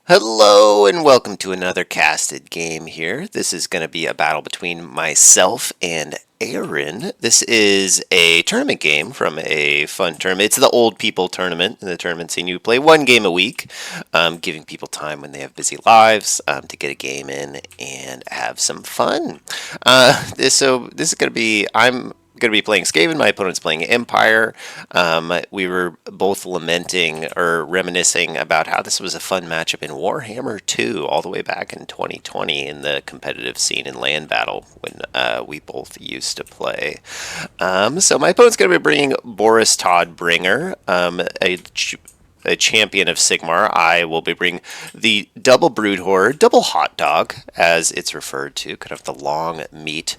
Hello and welcome to another casted game here. This is going to be a battle between myself and Aaron. This is a tournament game from a fun tournament. It's the old people tournament in the tournament scene. You play one game a week, giving people time when they have busy lives to get a game in and have some fun. This is going to be I'm going to be playing Skaven. My opponent's playing Empire. We were both lamenting or reminiscing about how this was a fun matchup in Warhammer 2 all the way back in 2020 in the competitive scene in Land Battle when we both used to play. So my opponent's going to be bringing Boris Todd Bringer, a champion of Sigmar. I will be bringing the double brood horror, double hot dog, as it's referred to, kind of the long meat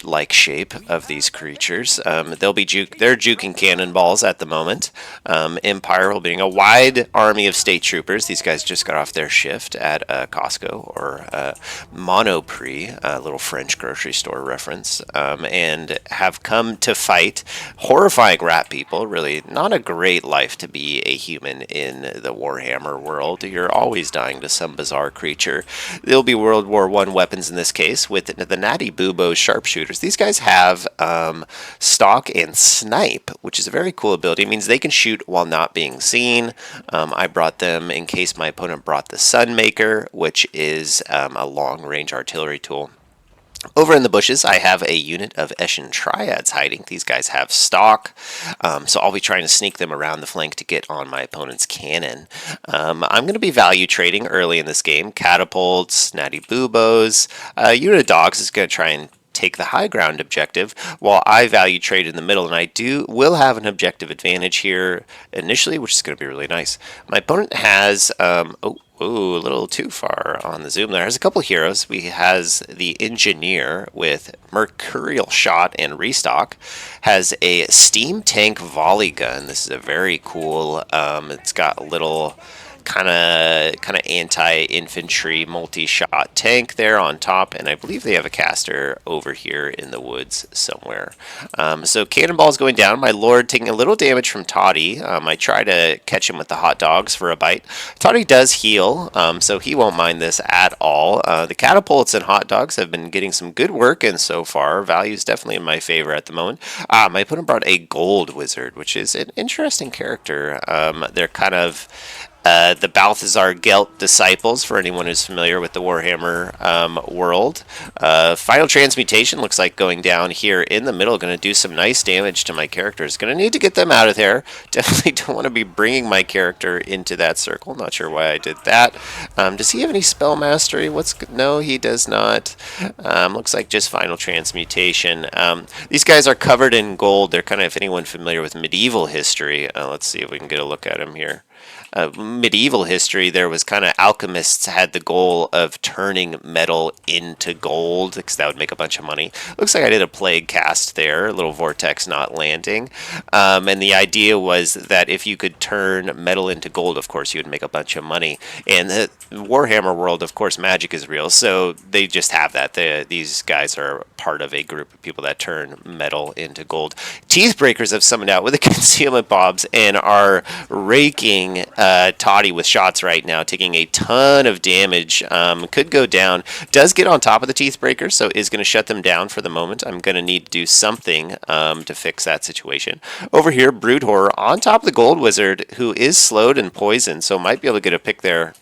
like shape of these creatures. They're juking cannonballs at the moment. Empire will be a wide army of state troopers. These guys just got off their shift at Costco or Monoprix, a little French grocery store reference, and have come to fight horrifying rat people. Really not a great life to be a human in the Warhammer world. You're always dying to some bizarre creature. There'll be World War I weapons in this case with the Natty Bubo's sharpshooters. These guys have stalk and snipe, which is a very cool ability. It means they can shoot while not being seen. I brought them in case my opponent brought the Sunmaker, which is a long-range artillery tool. Over in the bushes, I have a unit of Eshin Triads hiding. These guys have stalk, so I'll be trying to sneak them around the flank to get on my opponent's cannon. I'm going to be value trading early in this game. Catapults, Natty Bubos. Unit of Dogs is going to try and take the high ground objective while I value trade in the middle, and I will have an objective advantage here initially, which is going to be really nice. My opponent has a little too far on the zoom there. Has a couple heroes. He has the engineer with mercurial shot and restock. Has a steam tank volley gun. This is a very cool. It's got a little kind of anti-infantry multi-shot tank there on top, and I believe they have a caster over here in the woods somewhere. So cannonballs going down. My lord taking a little damage from Toddy. I try to catch him with the hot dogs for a bite. Toddy does heal, so he won't mind this at all. The catapults and hot dogs have been getting some good work in so far. Value's definitely in my favor at the moment. My opponent brought a gold wizard, which is an interesting character. They're kind of the Balthazar Gelt disciples, for anyone who's familiar with the Warhammer world. Final Transmutation looks like going down here in the middle. Going to do some nice damage to my characters. Going to need to get them out of there. Definitely don't want to be bringing my character into that circle. Not sure why I did that. Does he have any spell mastery? No, he does not. Looks like just Final Transmutation. These guys are covered in gold. They're kind of, if anyone familiar with medieval history, let's see if we can get a look at them here. Medieval history, there was kind of alchemists had the goal of turning metal into gold because that would make a bunch of money. Looks like I did a plague cast there, a little vortex not landing. And the idea was that if you could turn metal into gold, of course, you would make a bunch of money. And the Warhammer world, of course, magic is real, so they just have that. These guys are part of a group of people that turn metal into gold. Teethbreakers have summoned out with the concealment bobs and are raking Toddy with shots right now, taking a ton of damage. Could go down. Does get on top of the Teethbreakers, so is going to shut them down for the moment. I'm going to need to do something to fix that situation. Over here, Brood Horror on top of the Gold Wizard, who is slowed and poisoned, so might be able to get a pick there.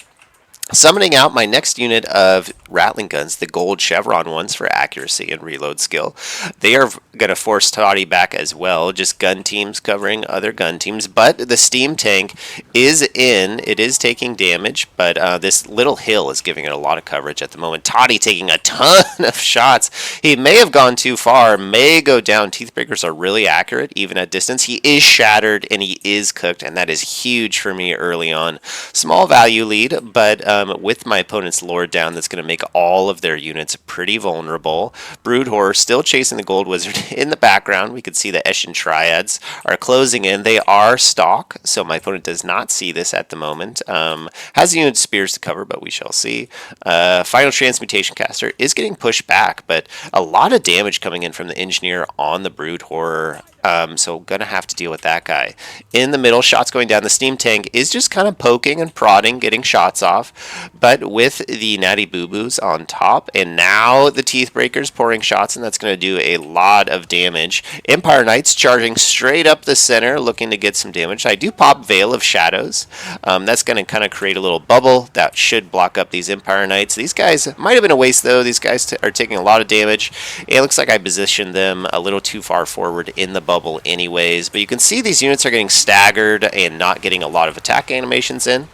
Summoning out my next unit of Rattling Guns, the gold chevron ones for accuracy and reload skill. They are going to force Toddy back as well, just gun teams covering other gun teams. But the steam tank is in. It is taking damage, but this little hill is giving it a lot of coverage at the moment. Toddy taking a ton of shots. He may have gone too far, may go down. Teethbreakers are really accurate, even at distance. He is shattered, and he is cooked, and that is huge for me early on. Small value lead, but with my opponent's lord down, that's going to make all of their units pretty vulnerable. Brood Horror still chasing the Gold Wizard in the background. We can see the Eshin Triads are closing in. They are stalk, so my opponent does not see this at the moment. Has the unit spears to cover, but we shall see. Final Transmutation Caster is getting pushed back, but a lot of damage coming in from the Engineer on the Brood Horror So gonna have to deal with that guy. In the middle, shots going down. The steam tank is just kind of poking and prodding, getting shots off. But with the natty boo-boos on top, and now the teeth breakers pouring shots, and that's gonna do a lot of damage. Empire Knights charging straight up the center, looking to get some damage. I do pop Veil of Shadows. That's gonna kind of create a little bubble that should block up these Empire Knights. These guys might have been a waste though. These guys are taking a lot of damage. It looks like I positioned them a little too far forward in the bubble anyways, but you can see these units are getting staggered and not getting a lot of attack animations in.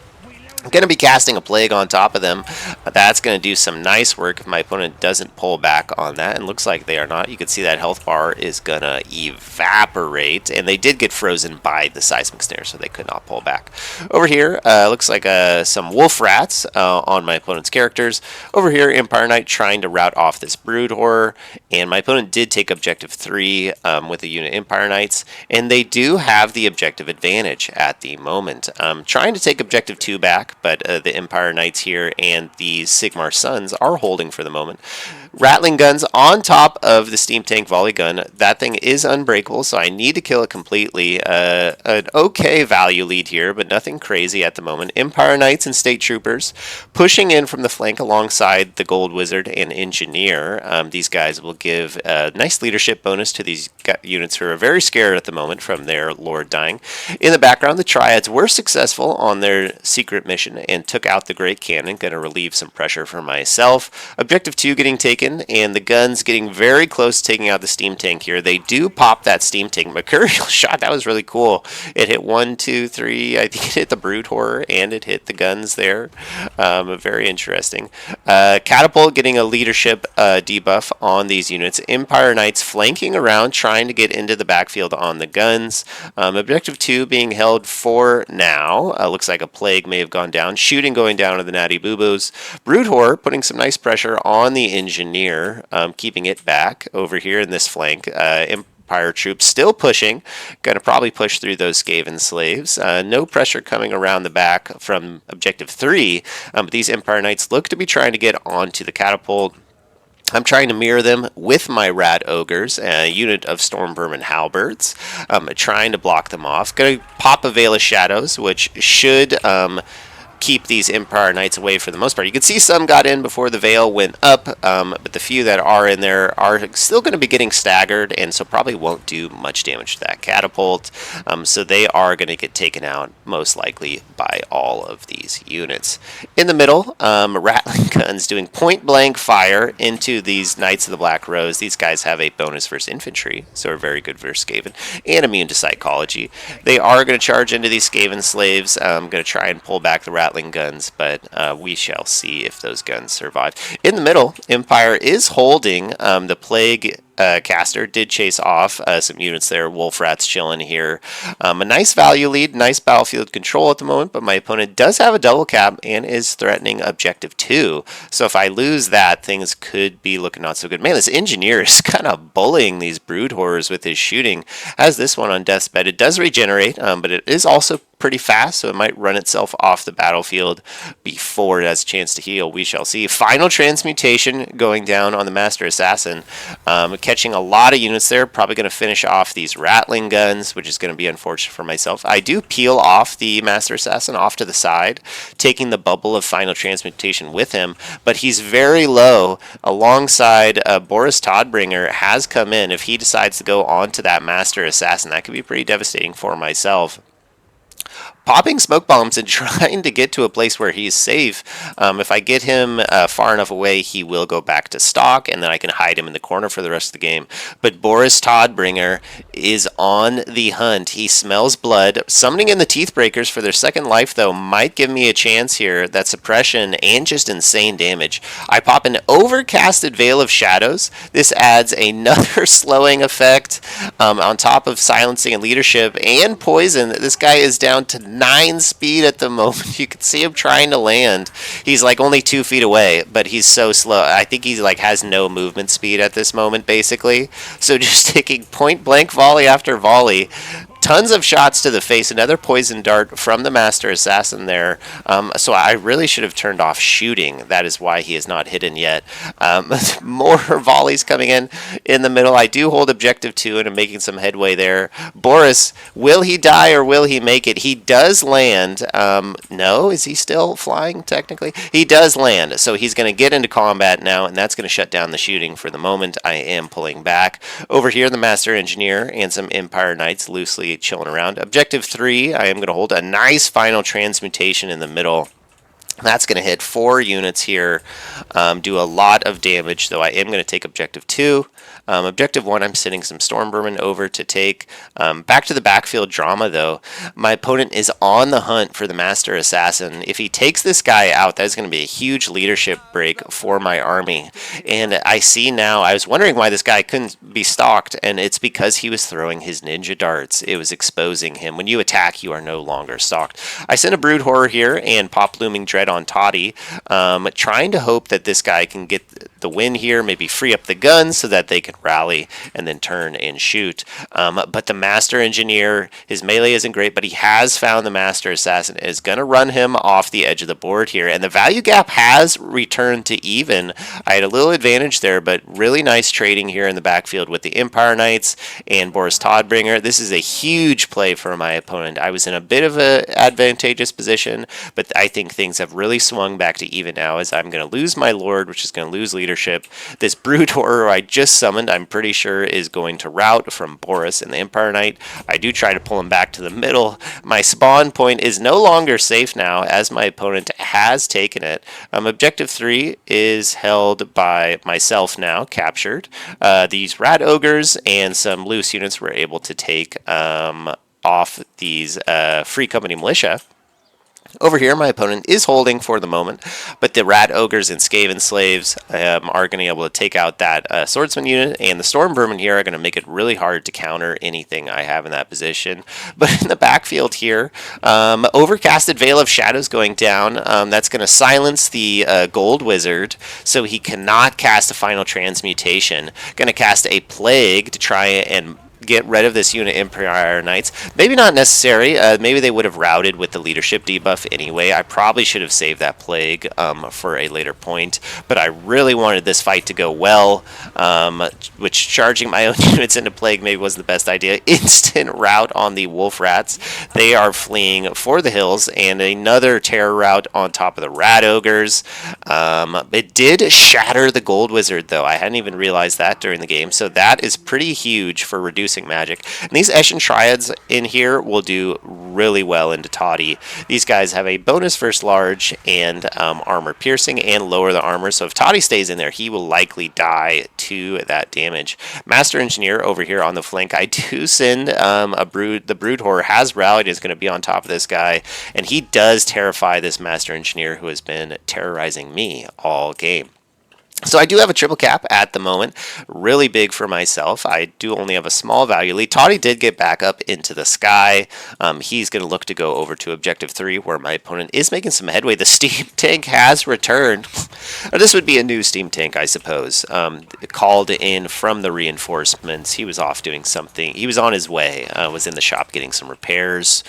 I'm going to be casting a Plague on top of them. That's going to do some nice work if my opponent doesn't pull back on that, and looks like they are not. You can see that health bar is going to evaporate, and they did get frozen by the seismic snare, so they could not pull back. Over here, looks like some wolf rats on my opponent's characters. Over here, Empire Knight trying to rout off this Brood Horror, and my opponent did take Objective 3 with the unit Empire Knights, and they do have the objective advantage at the moment. Trying to take Objective 2 back, but the Empire Knights here and the Sigmar Sons are holding for the moment. Rattling guns on top of the steam tank volley gun. That thing is unbreakable, so I need to kill it completely. An okay value lead here, but nothing crazy at the moment. Empire Knights and State Troopers pushing in from the flank alongside the Gold Wizard and Engineer. These guys will give a nice leadership bonus to these units who are very scared at the moment from their Lord dying. In the background, the Triads were successful on their secret mission and took out the Great Cannon. Going to relieve some pressure for myself. Objective 2 getting taken, and the guns getting very close to taking out the steam tank here. They do pop that steam tank. Mercurial shot, that was really cool. It hit 1, 2, 3, I think it hit the Brood Horror, and it hit the guns there. Very interesting. Catapult getting a leadership debuff on these units. Empire Knights flanking around, trying to get into the backfield on the guns. Objective 2 being held for now. Looks like a Plague may have gone down. Shooting going down to the Natty Boo-Boos. Brood Horror putting some nice pressure on the Engineer, keeping it back over here in this flank. Empire troops still pushing, going to probably push through those Skaven slaves. No pressure coming around the back from Objective 3, but these Empire Knights look to be trying to get onto the catapult. I'm trying to mirror them with my Rat Ogres, a unit of Storm Vermin Halberds. Trying to block them off. Going to pop a Veil of Shadows, which should keep these Empire Knights away for the most part. You can see some got in before the Veil went up, but the few that are in there are still going to be getting staggered, and so probably won't do much damage to that catapult. So they are going to get taken out, most likely, by all of these units. In the middle, Rattling Guns doing point-blank fire into these Knights of the Black Rose. These guys have a bonus versus infantry, so are very good versus Skaven, and immune to psychology. They are going to charge into these Skaven slaves. I'm going to try and pull back the Rattling Guns, but we shall see if those guns survive. In the middle, Empire is holding. The Plague caster did chase off some units there. Wolf Rats chilling here. A nice value lead, nice battlefield control at the moment, but my opponent does have a double cap and is threatening Objective 2. So if I lose that, things could be looking not so good. Man, this Engineer is kind of bullying these Brood Horrors with his shooting. Has this one on death's bed. It does regenerate, but it is also pretty fast, so it might run itself off the battlefield before it has a chance to heal. We shall see. Final Transmutation going down on the Master Assassin. Catching a lot of units there. Probably going to finish off these Rattling Guns, which is going to be unfortunate for myself. I do peel off the Master Assassin off to the side, taking the bubble of Final Transmutation with him, but he's very low. Alongside Boris Todbringer has come in. If he decides to go on to that Master Assassin, that could be pretty devastating for myself. Popping smoke bombs and trying to get to a place where he's safe. If I get him far enough away, he will go back to stock, and then I can hide him in the corner for the rest of the game. But Boris Todbringer is on the hunt. He smells blood. Summoning in the Teeth Breakers for their second life, though, might give me a chance here. That suppression and just insane damage. I pop an overcasted Veil of Shadows. This adds another slowing effect on top of silencing and leadership and poison. This guy is down to 9 speed at the moment. You can see him trying to land. He's like only 2 feet away, but he's so slow. I think he like has no movement speed at this moment, basically. So just taking point blank volley after volley. tons of shots to the face. Another poison dart from the Master Assassin there. So I really should have turned off shooting. That is why he is not hidden yet. More volleys coming in the middle. I do hold objective 2 and I'm making some headway there. Boris, will he die or will he make it? He does land. No, is he still flying technically? He does land. So he's going to get into combat now, and that's going to shut down the shooting for the moment. I am pulling back. Over here, the Master Engineer and some Empire Knights loosely chilling around. Objective 3, I am going to hold a nice final transmutation in the middle. That's going to hit 4 units here, do a lot of damage, though I am going to take objective 2. Objective 1, I'm sending some Stormvermin over to take. Back to the backfield drama, though. My opponent is on the hunt for the Master Assassin. If he takes this guy out, that is going to be a huge leadership break for my army. And I see now, I was wondering why this guy couldn't be stalked, and it's because he was throwing his ninja darts. It was exposing him. When you attack, you are no longer stalked. I sent a Brood Horror here and pop Looming Dread on Toddy, trying to hope that this guy can get the win here, maybe free up the guns so that they can rally and then turn and shoot. But the Master Engineer, his melee isn't great, but he has found the Master Assassin, is going to run him off the edge of the board here, and the value gap has returned to even. I had a little advantage there, but really nice trading here in the backfield with the Empire Knights and Boris Todbringer. This is a huge play for my opponent. I was in a bit of an advantageous position, but I think things have really swung back to even now, as I'm going to lose my Lord, which is going to lose leadership. This Brood Horror I just summoned, I'm pretty sure is going to rout from Boris and the Empire Knight. I do try to pull him back to the middle. My spawn point is no longer safe now, as my opponent has taken it. Objective 3 is held by myself now, captured. These Rat Ogres and some loose units were able to take off these Free Company Militia. Over here, my opponent is holding for the moment, but the Rat Ogres and Skaven Slaves are going to be able to take out that Swordsman unit, and the Storm Vermin here are going to make it really hard to counter anything I have in that position. But in the backfield here, Overcasted Veil of Shadows going down. That's going to silence the Gold Wizard, so he cannot cast a final transmutation. Going to cast a Plague to try and get rid of this unit Empire Knights. Maybe not necessary. Maybe they would have routed with the leadership debuff anyway. I probably should have saved that Plague for a later point, but I really wanted this fight to go well, which charging my own units into Plague maybe wasn't the best idea. Instant rout on the Wolf Rats. They are fleeing for the hills, and another terror rout on top of the Rat Ogres. It did shatter the Gold Wizard, though. I hadn't even realized that during the game, so that is pretty huge for reducing magic. And these Eshin Triads in here will do really well into Toddy. These guys have a bonus versus large and armor piercing and lower the armor, so if Toddy stays in there, he will likely die to that damage. Master Engineer over here on the flank. I do send the Brood Horror has rallied, is going to be on top of this guy, and he does terrify this Master Engineer who has been terrorizing me all game. So I do have a triple cap at the moment, really big for myself. I do only have a small value lead. Toddy did get back up into the sky. He's going to look to go over to objective 3, where my opponent is making some headway. The steam tank has returned. This would be a new steam tank, I suppose. Called in from the reinforcements. He was off doing something. He was on his way. Was in the shop getting some repairs,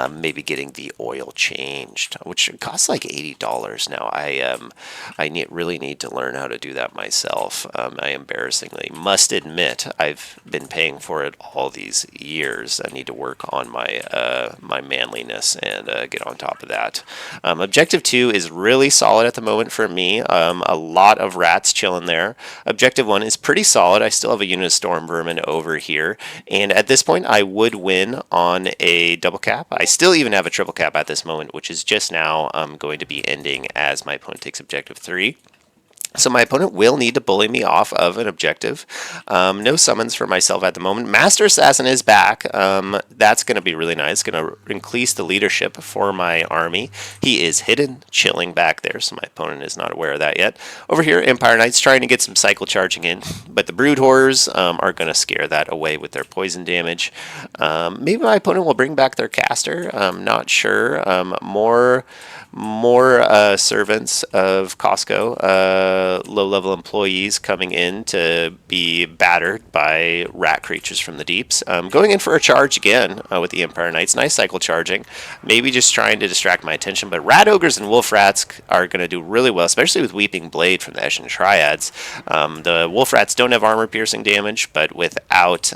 maybe getting the oil changed, which costs like $80 now. I really need to learn how to do that myself. I embarrassingly must admit I've been paying for it all these years. I need to work on my my manliness and get on top of that. Objective 2 is really solid at the moment for me. A lot of rats chilling there. Objective 1 is pretty solid. I still have a unit of Storm Vermin over here, and at this point I would win on a double cap. I still even have a triple cap at this moment, which is just now going to be ending as my opponent takes objective 3. So my opponent will need to bully me off of an objective. No summons for myself at the moment. Master Assassin is back. That's going to be really nice. Going to increase the leadership for my army. He is hidden, chilling back there, so my opponent is not aware of that yet. Over here, Empire Knights trying to get some cycle charging in, but the Brood Horrors are going to scare that away with their poison damage. Maybe my opponent will bring back their caster. I'm not sure. More servants of Costco. low-level employees coming in to be battered by rat creatures from the deeps. Going in for a charge again with the Empire Knights. Nice cycle charging. Maybe just trying to distract my attention, but Rat Ogres and Wolf Rats are going to do really well, especially with Weeping Blade from the Eshin Triads. The Wolf Rats don't have armor-piercing damage, but without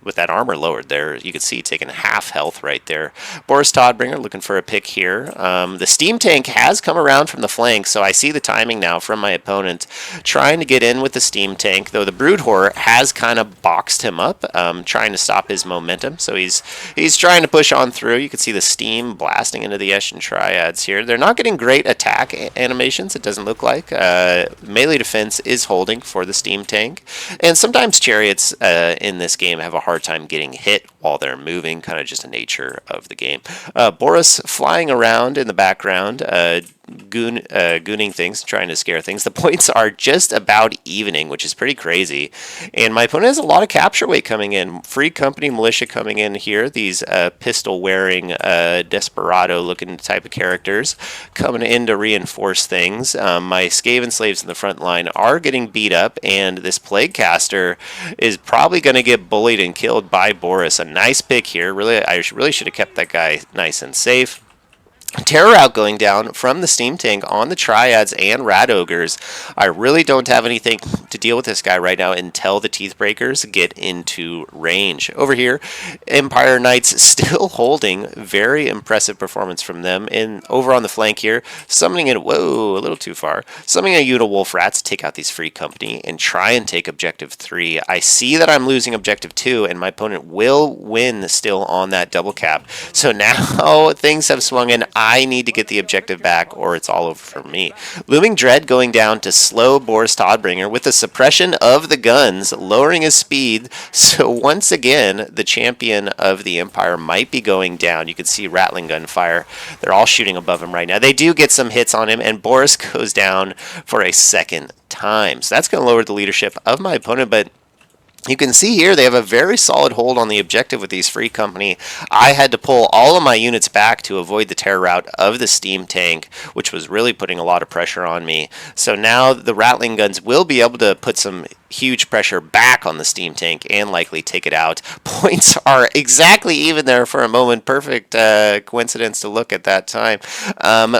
with that armor lowered there, you can see taking half health right there. Boris Todbringer looking for a pick here. The Steam Tank has come around from the flank, so I see the timing now from my opponent trying to get in with the Steam Tank, though the Brood Horror has kind of boxed him up, trying to stop his momentum, so he's trying to push on through. You can see the steam blasting into the Eshin Triads here. They're not getting great attack animations, it doesn't look like. Melee defense is holding for the Steam Tank, and sometimes Chariots in this game have a hard time getting hit while they're moving, kind of just a nature of the game. Boris flying around in the background, gooning things, trying to scare things. The points are just about evening, which is pretty crazy. And my opponent has a lot of capture weight coming in. Free Company Militia coming in here. These pistol-wearing, desperado-looking type of characters coming in to reinforce things. My Skaven slaves in the front line are getting beat up, and this Plague Caster is probably going to get bullied and killed by Boris. A nice pick here. Really, I really should have kept that guy nice and safe. Terror out going down from the Steam Tank on the Triads and Rat Ogres. I really don't have anything to deal with this guy right now until the Teeth Breakers get into range. Over here, Empire Knights still holding. Very impressive performance from them. And over on the flank here, summoning in, whoa, a little too far. Summoning a unit of Wolf Rats to take out these Free Company and try and take Objective 3. I see that I'm losing Objective 2, and my opponent will win still on that double cap. So now things have swung in. I need to get the objective back or it's all over for me. Looming Dread going down to slow Boris Todbringer with the suppression of the guns, lowering his speed. So once again, the champion of the Empire might be going down. You can see rattling gunfire. They're all shooting above him right now. They do get some hits on him, and Boris goes down for a second time. So that's going to lower the leadership of my opponent, but you can see here they have a very solid hold on the objective with these Free Company. I had to pull all of my units back to avoid the terror rout of the Steam Tank, which was really putting a lot of pressure on me. So now the rattling guns will be able to put some huge pressure back on the Steam Tank and likely take it out. Points are exactly even there for a moment. Perfect coincidence to look at that time.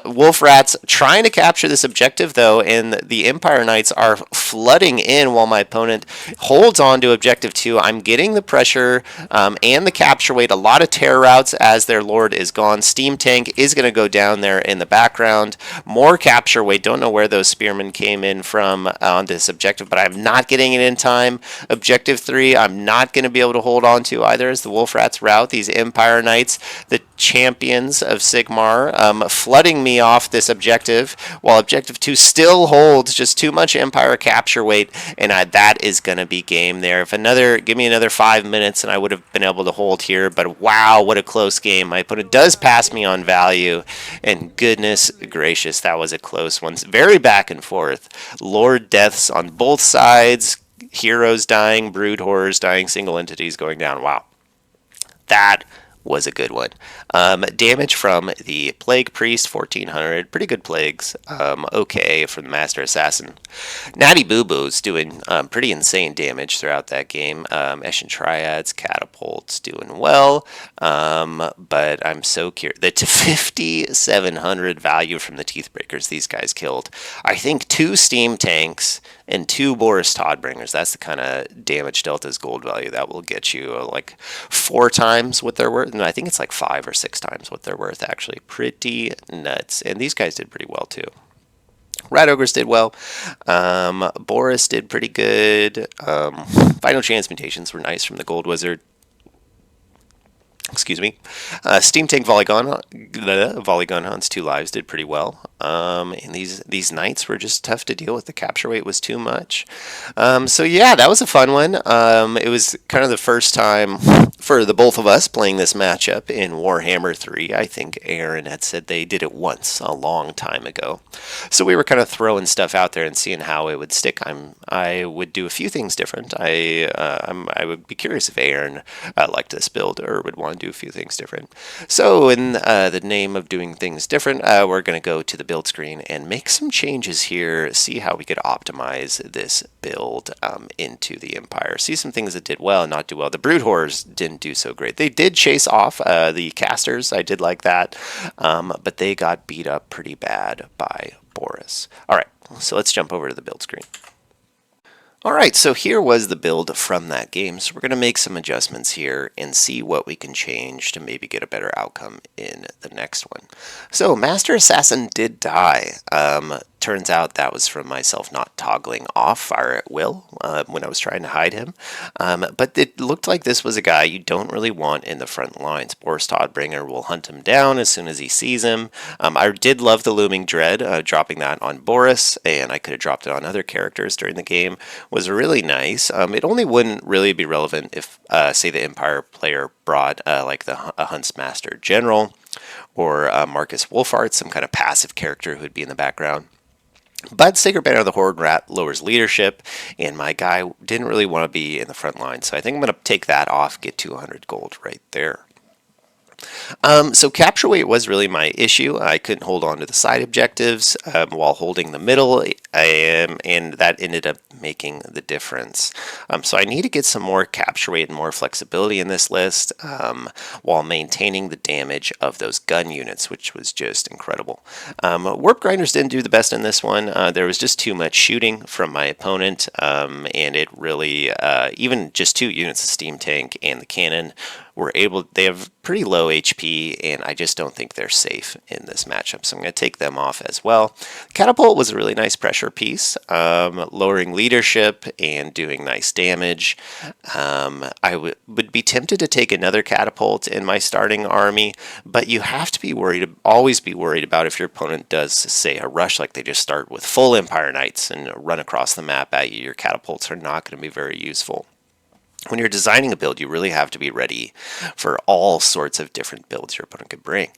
Wolf Rats trying to capture this objective though, and the Empire Knights are flooding in while my opponent holds on to Objective 2. I'm getting the pressure and the capture weight. A lot of terror routes as their lord is gone. Steam Tank is going to go down there in the background. More capture weight. Don't know where those spearmen came in from on this objective, but I'm not getting it in time. Objective 3, I'm not going to be able to hold on to either as the Wolf Rats rout. These Empire Knights, the champions of Sigmar, flooding me off this objective, while Objective 2 still holds just too much Empire capture weight, and that is going to be game there. If give me another 5 minutes and I would have been able to hold here, but wow, what a close game. My opponent does pass me on value, and goodness gracious, that was a close one. Very back and forth. Lord deaths on both sides, heroes dying, brood horrors dying, single entities going down. Wow. That was a good one. Damage from the Plague Priest, 1400. Pretty good plagues. Okay from the Master Assassin. Natty Boo Boo's doing pretty insane damage throughout that game. Eshin Triads, Catapults doing well. But I'm so curious. The 5,700 value from the Teeth Breakers these guys killed. I think 2 Steam Tanks and 2 Boris Todbringers. That's the kind of damage delta's gold value that will get you like 4 times what they're worth. No, I think it's like 5 or 6 times what they're worth, actually. Pretty nuts. And these guys did pretty well too. Rat Ogres did well. Boris did pretty good. Final Chance Mutations were nice from the Gold Wizard. Excuse me. Steam Tank Volley Gun Hunts, 2 lives, did pretty well. And these Knights were just tough to deal with. The capture weight was too much. So yeah, that was a fun one. It was kind of the first time for the both of us playing this matchup in Warhammer 3. I think Aaron had said they did it once a long time ago. So we were kind of throwing stuff out there and seeing how it would stick. I would do a few things different. I would be curious if Aaron liked this build or would want to do a few things different. So in the name of doing things different, we're going to go to the build screen and make some changes here, see how we could optimize this build into the Empire. See some things that did well and not do well. The Brood Horrors didn't do so great. They did chase off the casters. I did like that, but they got beat up pretty bad by Boris. All right, so let's jump over to the build screen. All right, so here was the build from that game. So we're going to make some adjustments here and see what we can change to maybe get a better outcome in the next one. So Master Assassin did die. Turns out that was from myself not toggling off fire at will when I was trying to hide him. But it looked like this was a guy you don't really want in the front lines. Boris Todbringer will hunt him down as soon as he sees him. I did love the Looming Dread. Dropping that on Boris, and I could have dropped it on other characters during the game, was really nice. It only wouldn't really be relevant if, say, the Empire player brought like a Huntsmaster General or Marcus Wolfart, some kind of passive character who would be in the background. But Sacred Banner of the Horde Rat lowers leadership, and my guy didn't really want to be in the front line, so I think I'm going to take that off, get 200 gold right there. So capture weight was really my issue. I couldn't hold on to the side objectives while holding the middle, and that ended up making the difference. So I need to get some more capture weight and more flexibility in this list while maintaining the damage of those gun units, which was just incredible. Warp Grinders didn't do the best in this one. There was just too much shooting from my opponent, and it really, even just 2 units of Steam Tank and the cannon they have pretty low HP, and I just don't think they're safe in this matchup, so I'm going to take them off as well. Catapult was a really nice pressure piece, lowering leadership and doing nice damage. I would be tempted to take another catapult in my starting army, but you have to be always be worried about if your opponent does, say, a rush, like they just start with full Empire Knights and run across the map at you. Your catapults are not going to be very useful. When you're designing a build, you really have to be ready for all sorts of different builds your opponent could bring.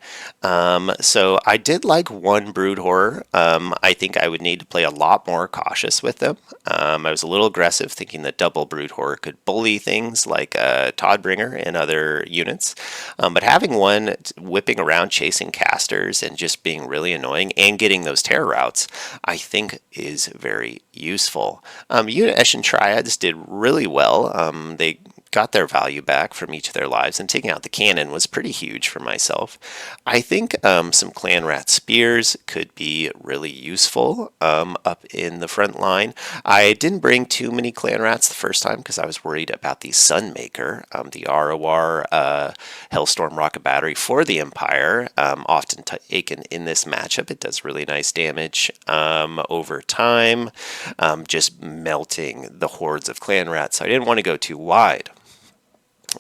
So I did like 1 Brood Horror. I think I would need to play a lot more cautious with them. I was a little aggressive, thinking that double Brood Horror could bully things like Todbringer and other units. But having 1 whipping around chasing casters and just being really annoying and getting those terror routes, I think is very useful. Unit Eshin Triads did really well. They got their value back from each of their lives, and taking out the cannon was pretty huge for myself. I think some Clan Rat Spears could be really useful up in the front line. I didn't bring too many Clan Rats the first time because I was worried about the Sunmaker, the ROR Hellstorm Rocket Battery for the Empire, often taken in this matchup. It does really nice damage over time, just melting the hordes of Clan Rats. So I didn't want to go too wide.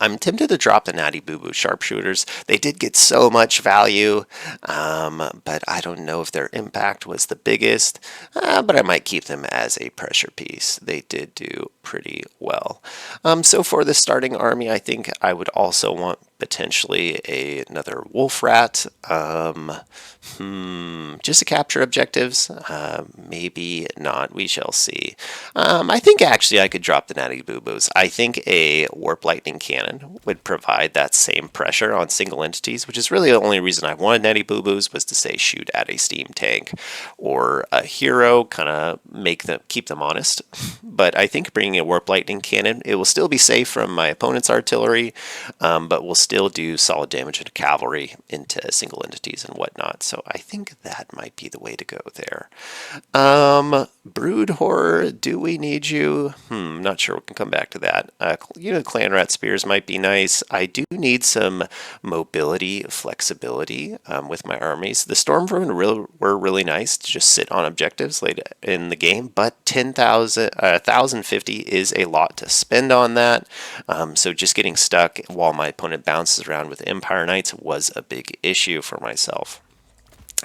I'm tempted to drop the Natty Boo Boo Sharpshooters. They did get so much value, but I don't know if their impact was the biggest, but I might keep them as a pressure piece. They did do pretty well. So for the starting army, I think I would also want potentially another Wolf Rat, just to capture objectives, maybe not, we shall see. I think actually I could drop the Natty Boo Boos. I think a Warp Lightning Cannon would provide that same pressure on single entities, which is really the only reason I wanted Natty Boo Boos, was to say shoot at a Steam Tank or a hero, kind of keep them honest. But I think bringing a Warp Lightning Cannon, it will still be safe from my opponent's artillery, but will still do solid damage into cavalry, into single entities and whatnot. So I think that might be the way to go there. Brood Horror, do we need you? Not sure. We can come back to that. Clan Rat Spears might be nice. I do need some mobility, flexibility with my armies. The Stormvermin were really nice to just sit on objectives late in the game, but 1,050 is a lot to spend on that. So just getting stuck while my opponent bounces around with Empire Knights was a big issue for myself.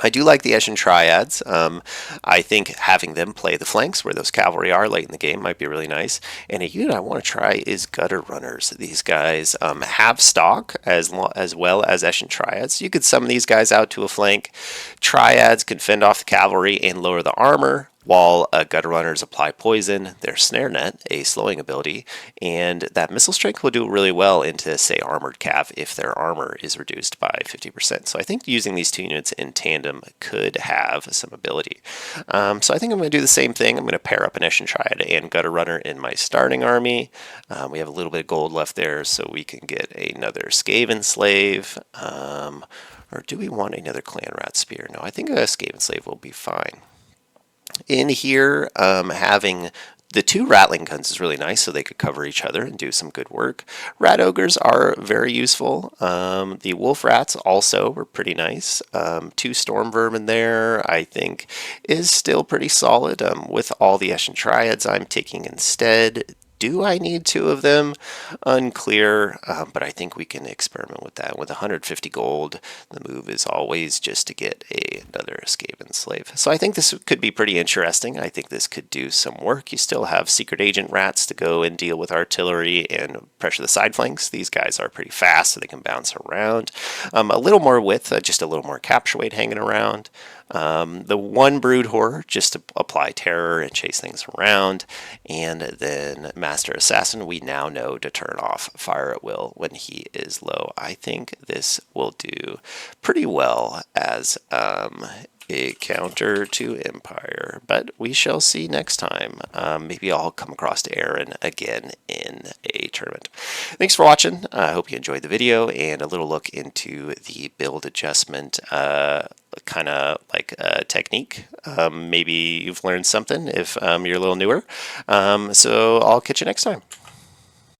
I do like the Eshin Triads. I think having them play the flanks where those cavalry are late in the game might be really nice. And a unit I want to try is Gutter Runners. These guys have stock as well as Eshin Triads. You could summon these guys out to a flank. Triads can fend off the cavalry and lower the armor, while Gutter Runners apply poison, their Snare Net, a slowing ability, and that missile strength will do really well into, say, Armored Cav if their armor is reduced by 50%. So I think using these two units in tandem could have some ability. So I think I'm going to do the same thing. I'm going to pair up an Eshin Triad and Gutter Runner in my starting army. We have a little bit of gold left there, so we can get another Skaven Slave. Or do we want another Clan Rat Spear? No, I think a Skaven Slave will be fine. In here, having the two Rattling Guns is really nice, so they could cover each other and do some good work. Rat Ogres are very useful. The Wolf Rats also were pretty nice. Two Storm Vermin there, I think, is still pretty solid. With all the Eshin Triads I'm taking instead. Do I need two of them? Unclear, but I think we can experiment with that. With 150 gold, the move is always just to get another Skaven Slave. So I think this could be pretty interesting. I think this could do some work. You still have Secret Agent Rats to go and deal with artillery and pressure the side flanks. These guys are pretty fast, so they can bounce around. A little more width, just a little more capture weight hanging around. The one Brood Horror, just to apply terror and chase things around, and then Master Assassin, we now know to turn off Fire at Will when he is low. I think this will do pretty well as a counter to Empire, but we shall see next time. Maybe I'll come across Aaron again in a tournament. Thanks for watching. I hope you enjoyed the video and a little look into the build adjustment kind of like technique. Maybe you've learned something if you're a little newer. So I'll catch you next time.